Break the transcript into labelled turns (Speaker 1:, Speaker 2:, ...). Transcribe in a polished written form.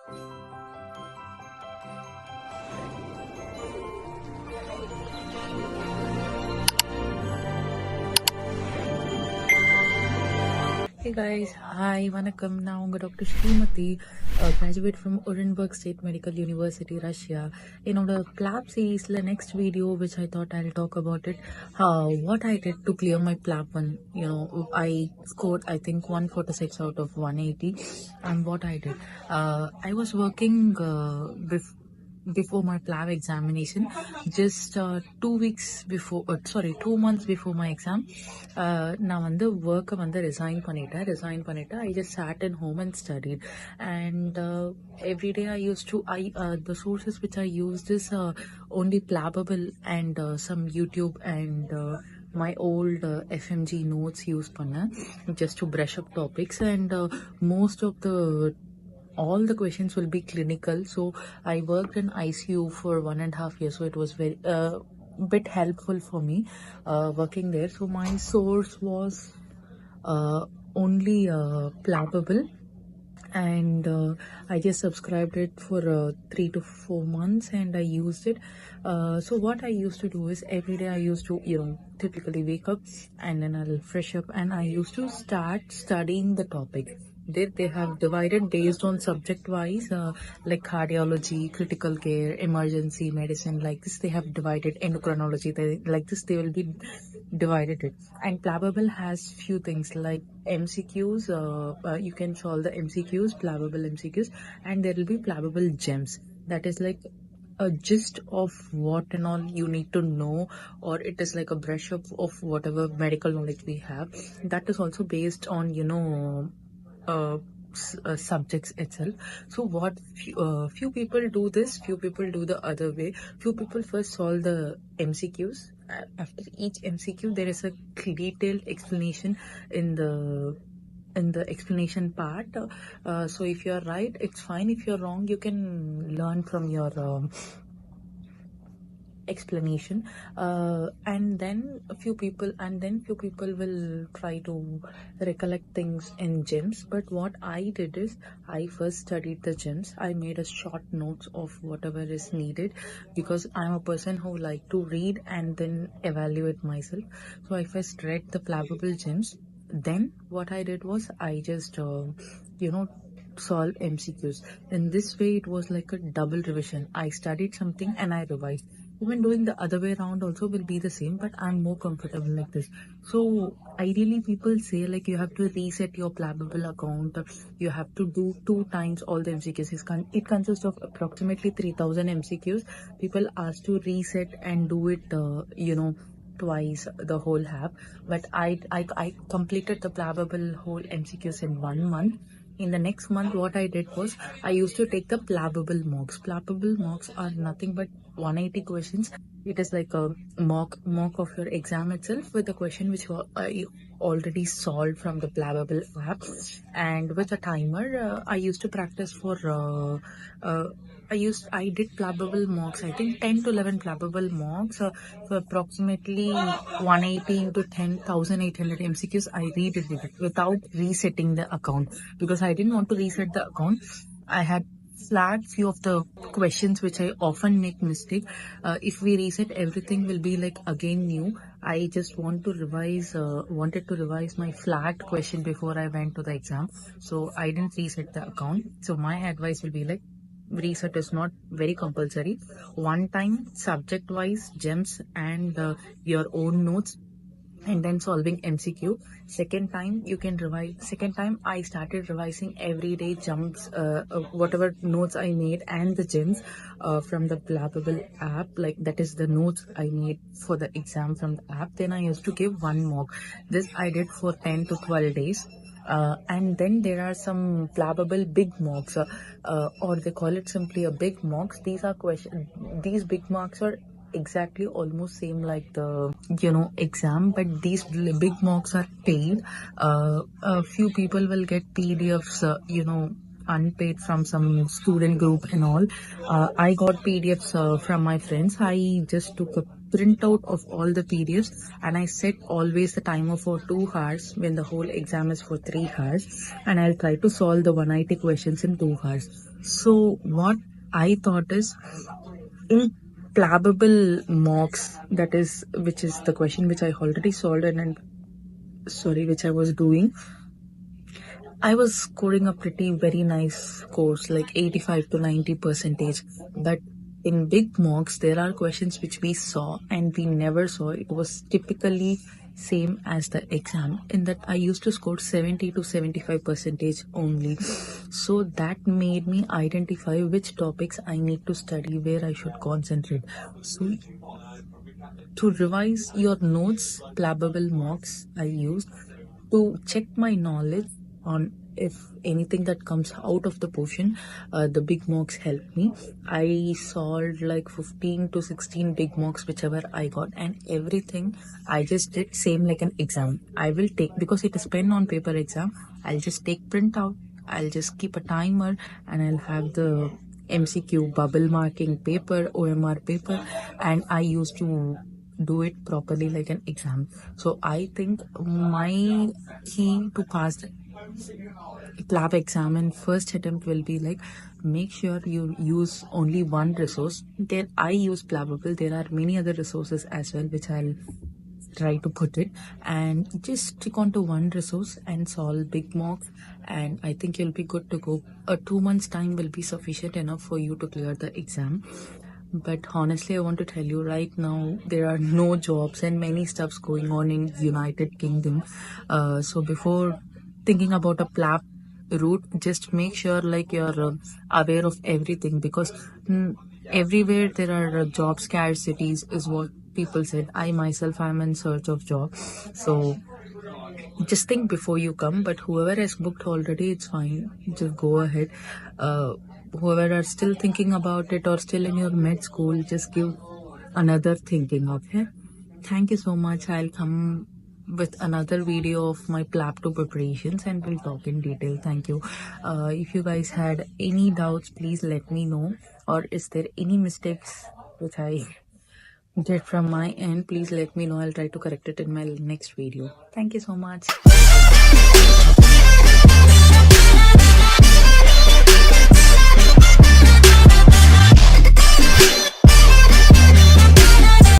Speaker 1: Hey guys, hi, vanakkam. Now I'm Dr. Shrimathi, a graduate from Orenburg State Medical University, Russia. The PLAB series, the next video, which I thought I'll talk about it, what I did to clear my PLAB1. I scored, I think, 146 out of 180, and what I did, I was working before my PLAB examination, just 2 months before my exam. நான் வந்து ஒர்க்கை வந்து resign பண்ணிட்டேன். I just sat at home and studied, and every day the sources which I used is only Plabable and some YouTube and my old FMG notes use பண்ணேன் just to brush up topics, and most of all the questions will be clinical. So I worked in ICU for 1.5 years, so it was very bit helpful for me working there. So my source was only Plabable, and I just subscribed it for 3 to 4 months, and I used it. So what I used to do is every day I used to typically wake up, and then I'll fresh up, and I used to start studying the topic. They have divided based on subject wise, like cardiology, critical care, emergency medicine, like this. They have divided endocrinology, like this they will be divided it. And Plabable has few things like MCQs. You can solve the MCQs, Plabable MCQs, and there will be Plabable gems. That is like a gist of what and all you need to know, or it is like a brush up of whatever medical knowledge we have. That is also based on subjects itself. So what few people do this, few people do the other way. Few people first solve the MCQs. After each MCQ there is a detailed explanation in the explanation part. So if you're right, it's fine. If you're wrong, you can learn from your explanation, and then few people will try to recollect things in gems. But what I did is I first studied the gems. I made a short notes of whatever is needed, because I'm a person who like to read and then evaluate myself. So I first read the Plabable gems. Then what I did was I just solve MCQs. In this way it was like a double revision. I studied something and I revised. Even doing the other way around also will be the same, but I'm more comfortable like this. So ideally people say like you have to reset your Plabable account, you have to do 2 times all the MCQs. It consists of approximately 3000 MCQs. People ask to reset and do it twice the whole app. But I completed the Plabable whole MCQs in 1 month. In the next month, what I did was I used to take the Plabable mocks. Plabable mocks are nothing but 180 questions. It is like a mock of your exam itself, with a question which you already solved from the Plabable app, and with a timer. I used to practice for I did Plabable mocks, I think 10 to 11 Plabable mocks for approximately 180 into 10,800 MCQs. I redid it without resetting the account, because I didn't want to reset the account. I had flagged few of the questions which I often make mistake. If we reset, everything will be like again new. I just wanted to revise my flagged question before I went to the exam. So I didn't reset the account. So my advice will be like, reset is not very compulsory. One time subject wise gems and your own notes, and then solving MCQ. Second time you can revise. Second time I started revising every day jumps, whatever notes I made, and the gems from the Plabable app. Like that is the notes I made for the exam from the app. Then I used to give 1 mock. This I did for 10 to 12 days. And then there are some Plabable big mocks, or they call it simply a big mocks. These big mocks are exactly almost same like the exam, but these big mocks are paid. A few people will get PDFs unpaid from some student group and all. I got PDFs from my friends. I just took a printout of all the PDFs, and I set always the timer for 2 hours when the whole exam is for 3 hours, and I'll try to solve the 180 questions in 2 hours. So what I thought is, in Plabable mocks, that is, which is the question which I already solved and which I was doing, I was scoring a very nice scores, like 85 to 90 percentage. But in big mocks, there are questions which we saw and we never saw. It was typically same as the exam, in that I used to score 70 to 75 percentage only. So that made me identify which topics I need to study, where I should concentrate. So to revise your notes, Plabable mocks I used to check my knowledge on if anything that comes out of the portion. The big mocks helped me. I solved like 15 to 16 big mocks, whichever I got, and everything I just did same like an exam. I will take, because it is pen on paper exam, I'll just take printout, I'll just keep a timer, and I'll have the MCQ bubble marking paper, OMR paper, and I used to do it properly like an exam. So I think my key to pass the PLAB exam in first attempt will be like, make sure you use only one resource. There I use Plabable. There are many other resources as well, which I'll try to put it, and just stick on to one resource and solve big mocks, and I think you'll be good to go. 2 months time will be sufficient enough for you to clear the exam. But honestly, I want to tell you right now, there are no jobs and many stuffs going on in United Kingdom. So before thinking about a PLAB route, just make sure like you're aware of everything, because everywhere there are job scarcities is what people said. I myself am in search of job. So just think before you come, but whoever has booked already, it's fine, just go ahead. Whoever are still thinking about it or still in your med school, just give another thinking. Okay, thank you so much. I'll come with another video of my PLAB2 preparations and we'll talk in detail. Thank you. If you guys had any doubts, please let me know, or is there any mistakes which I did from my end, please let me know. I'll try to correct it in my next video. Thank you so much.